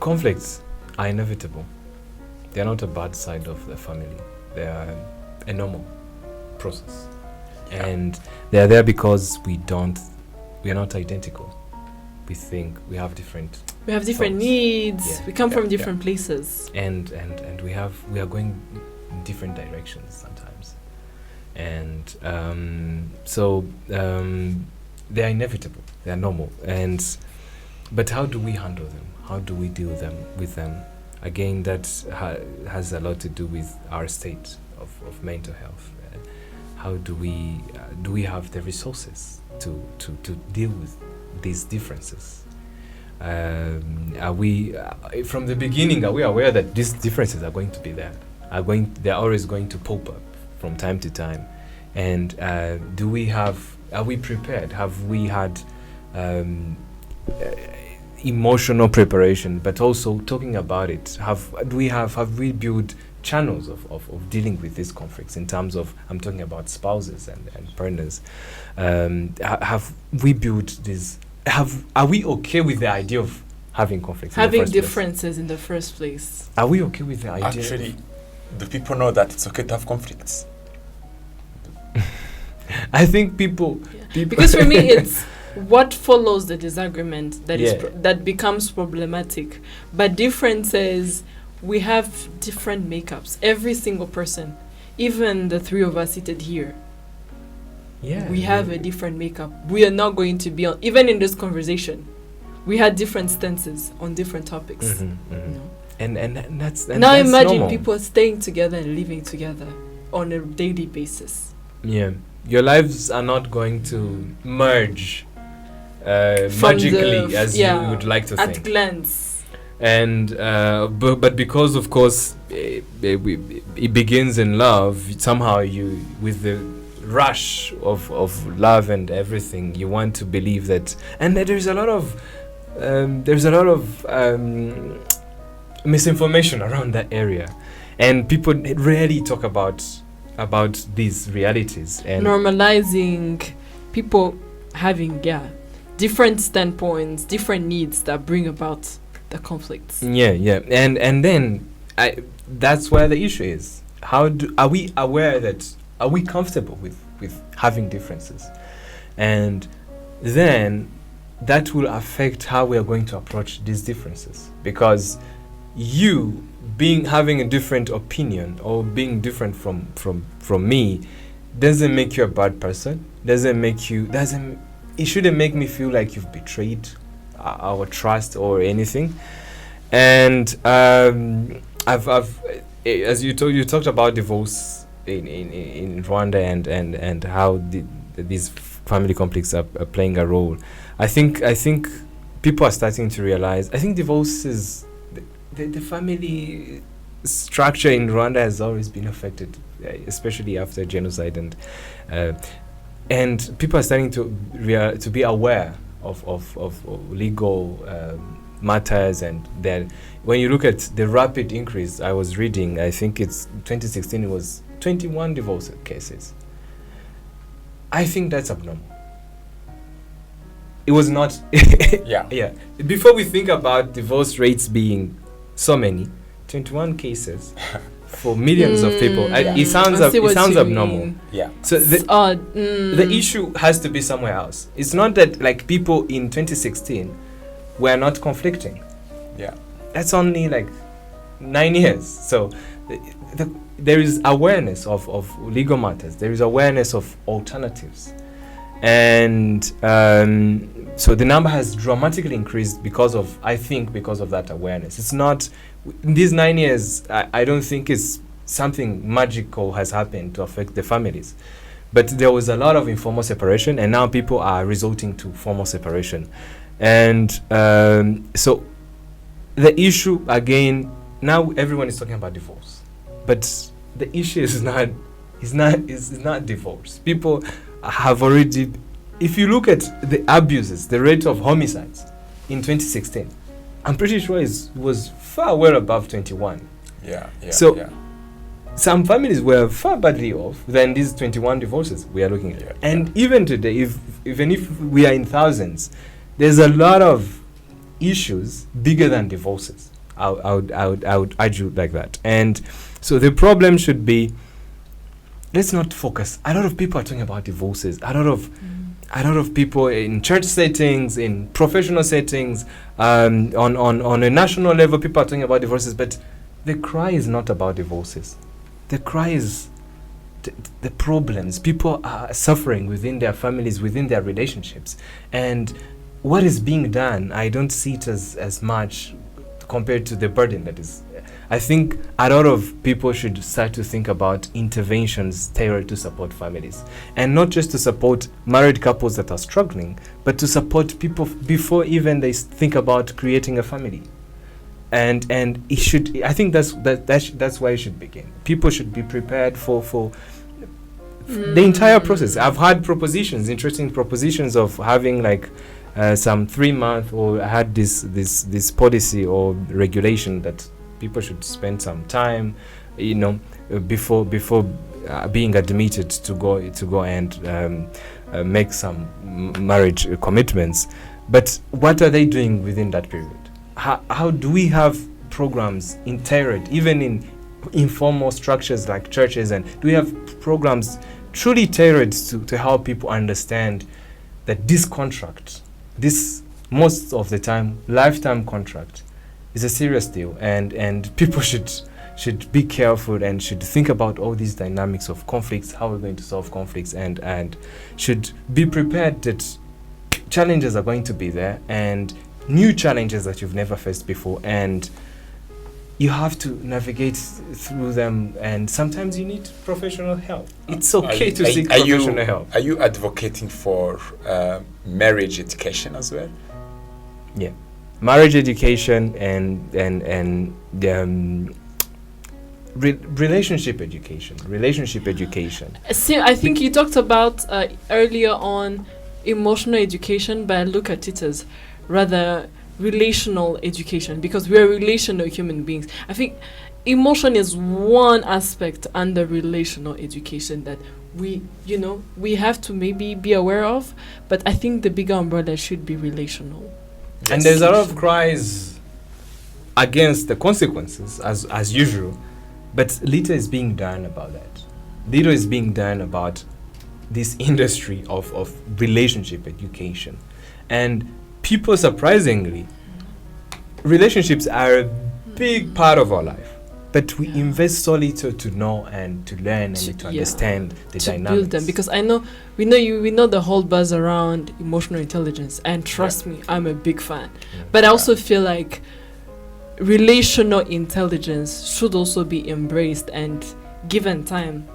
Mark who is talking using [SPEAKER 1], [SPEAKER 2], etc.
[SPEAKER 1] conflicts are inevitable. They're not a bad side of the family. They are a normal process. Yeah. And they're there because we are not identical. We think we have different
[SPEAKER 2] needs.
[SPEAKER 1] Yeah.
[SPEAKER 2] We come from different places.
[SPEAKER 1] And we are going in different directions sometimes. And so they are inevitable. They are normal. But how do we handle them? How do we deal with them? Again, that has a lot to do with our state of mental health. How do we have the resources to deal with these differences? Are we from the beginning? Are we aware that these differences are going to be there? They're always going to pop up from time to time. And are we prepared? Have we had emotional preparation, but also talking about it? Have we built channels of dealing with these conflicts in terms of, I'm talking about spouses and partners? Have we built this? Are we okay with the idea of having conflicts?
[SPEAKER 2] Having differences in the first place.
[SPEAKER 1] Are we okay with the idea?
[SPEAKER 3] Actually, do people know that it's okay to have conflicts?
[SPEAKER 1] I think people.
[SPEAKER 2] Because for me, it's what follows the disagreement that becomes problematic. But differences, we have different makeups. Every single person, even the three of us seated here, we have a different makeup. We are not going to be on, even in this conversation, we had different stances on different topics.
[SPEAKER 1] Mm-hmm, mm-hmm. You know? And that's
[SPEAKER 2] now
[SPEAKER 1] that's
[SPEAKER 2] imagine
[SPEAKER 1] normal.
[SPEAKER 2] People staying together and living together on a daily basis.
[SPEAKER 1] Yeah, your lives are not going to merge magically as you would like to think.
[SPEAKER 2] At glance.
[SPEAKER 1] And but because of course it begins in love, somehow you, with the rush of love and everything, you want to believe that. And there's a lot of misinformation around that area, and people rarely talk about these realities and
[SPEAKER 2] normalizing people having different standpoints, different needs that bring about the conflicts.
[SPEAKER 1] And then that's where the issue is. Are we aware that, are we comfortable with having differences? And then that will affect how we are going to approach these differences, because you having a different opinion or being different from me doesn't make you a bad person. It shouldn't make me feel like you've betrayed our trust or anything. And I've as you talked about divorce in Rwanda and how these family conflicts are playing a role. I think people are starting to realize. I think divorce is the family structure in Rwanda has always been affected, especially after genocide, and people are starting to be aware of legal matters. And then when you look at the rapid increase, I was reading, I think it's 2016, it was 21 divorce cases. I think that's abnormal. It was not. Yeah. Before we think about divorce rates being so many, 21 cases for millions of people. It sounds abnormal.
[SPEAKER 2] Mean.
[SPEAKER 3] Yeah.
[SPEAKER 1] So the issue has to be somewhere else. It's not that like people in 2016 were not conflicting.
[SPEAKER 3] Yeah.
[SPEAKER 1] That's only like 9 years. So there is awareness of legal matters. There is awareness of alternatives. And so the number has dramatically increased because of that awareness. It's not, in these 9 years, I don't think it's something magical has happened to affect the families. But there was a lot of informal separation, and now people are resorting to formal separation. And so the issue, again, now everyone is talking about divorce. But the issue is not divorce. People have already, if you look at the abuses, the rate of homicides in 2016, I'm pretty sure it was far well above 21. Some families were far badly off than these 21 divorces we are looking at. And even today, even if we are in thousands, there's a lot of issues bigger than divorces. I would argue like that. And so the problem should be, let's not focus. A lot of people are talking about divorces. A lot of people in church settings, in professional settings, on a national level, people are talking about divorces. But the cry is not about divorces. The cry is the problems. People are suffering within their families, within their relationships. And what is being done, I don't see it as much compared to the burden that is. I think a lot of people should start to think about interventions tailored to support families, and not just to support married couples that are struggling, but to support people before even they think about creating a family. And it should. I think that's why it should begin. People should be prepared for the entire process. I've had interesting propositions of having like some 3-month, or I had this policy or regulation that people should spend some time, before being admitted to go and make some marriage commitments. But what are they doing within that period? How do we have programs tailored, even in informal structures like churches, and do we have programs truly tailored to help people understand that this contract, this most of the time lifetime contract, is a serious deal, and people should be careful and should think about all these dynamics of conflicts, how we're going to solve conflicts, and should be prepared that challenges are going to be there, and new challenges that you've never faced before, and you have to navigate through them, and sometimes you need professional help. It's okay to seek professional help.
[SPEAKER 3] Are you advocating for marriage education as well?
[SPEAKER 1] Yeah, marriage education and relationship education.
[SPEAKER 2] See, I think you talked about earlier on emotional education, but I look at it as rather relational education, because we are relational human beings. I think emotion is one aspect under relational education that we have to maybe be aware of, but I think the bigger umbrella should be relational.
[SPEAKER 1] Yes. And there's a lot of cries against the consequences as usual, but little is being done about that. Little is being done about this industry of relationship education. And people, surprisingly, relationships are a big part of our life, but we invest solely to know and to learn and to understand the dynamics.
[SPEAKER 2] Build them, because we know the whole buzz around emotional intelligence, and trust me, I'm a big fan. But I also feel like relational intelligence should also be embraced and given time